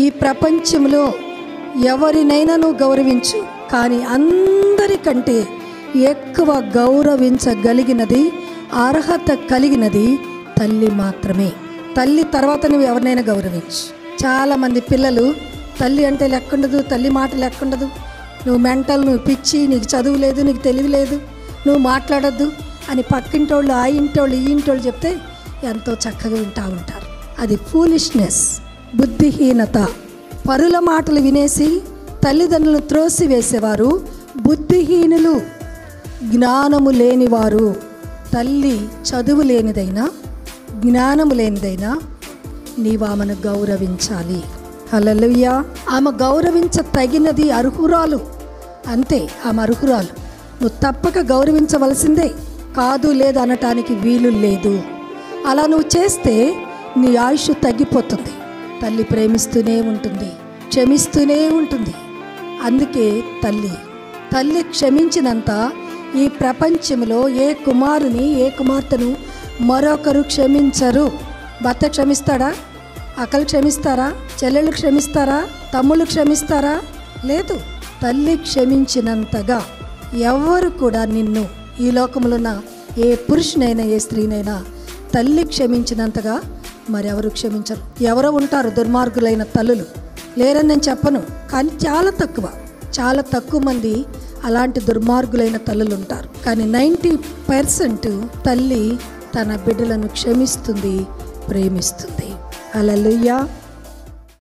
ఈ ప్రపంచంలో ఎవరినైనా నువ్వు గౌరవించు, కానీ అందరికంటే ఎక్కువ గౌరవించగలిగినది, అర్హత కలిగినది తల్లి మాత్రమే. తల్లి తర్వాత నువ్వు ఎవరినైనా గౌరవించు. చాలామంది పిల్లలు తల్లి అంటే లెక్కుండదు, తల్లి మాట లెక్కుండదు, నువ్వు మెంటల్, నువ్వు పిచ్చి, నీకు చదువు లేదు, నీకు తెలివి లేదు, నువ్వు మాట్లాడొద్దు అని పక్కింటోళ్ళు, ఆ ఇంటోళ్ళు, ఈ ఇంటోళ్ళు చెప్తే ఎంతో చక్కగా వింటూ ఉంటారు. అది ఫూలిష్నెస్, బుద్ధిహీనత. పరుల మాటలు వినేసి తల్లిదండ్రులను త్రోసివేసేవారు బుద్ధిహీనులు, జ్ఞానము లేనివారు. తల్లి చదువు లేనిదైనా జ్ఞానము లేనిదైనా నీవు ఆమెను గౌరవించాలి. హల్లెలూయా. ఆమె గౌరవించ తగినది, అర్హురాలు, అంతే. ఆమె అర్హురాలు, నువ్వు తప్పక గౌరవించవలసిందే. కాదు లేదు అనటానికి వీలు లేదు. అలా నువ్వు చేస్తే నీ ఆయుష్ తగ్గిపోతుంది. తల్లి ప్రేమిస్తూనే ఉంటుంది, క్షమిస్తూనే ఉంటుంది. అందుకే తల్లి క్షమించినంత ఈ ప్రపంచంలో ఏ కుమారుని, ఏ కుమార్తెను మరొకరు క్షమించరు. భర్త క్షమిస్తాడా? అక్కలు క్షమిస్తారా? చెల్లెళ్ళు క్షమిస్తారా? తమ్ముళ్ళు క్షమిస్తారా? లేదు. తల్లి క్షమించినంతగా ఎవరు కూడా నిన్ను, ఈ లోకంలో ఉన్న ఏ పురుషునైనా ఏ స్త్రీనైనా తల్లి క్షమించినంతగా మరెవరు క్షమించరు. ఎవరో ఉంటారు దుర్మార్గులైన తల్లులు, లేరని నేను చెప్పను, కానీ చాలా తక్కువ మంది అలాంటి దుర్మార్గులైన తల్లులు ఉంటారు. కానీ 90% తల్లి తన బిడ్డలను క్షమిస్తుంది, ప్రేమిస్తుంది. హల్లెలూయా.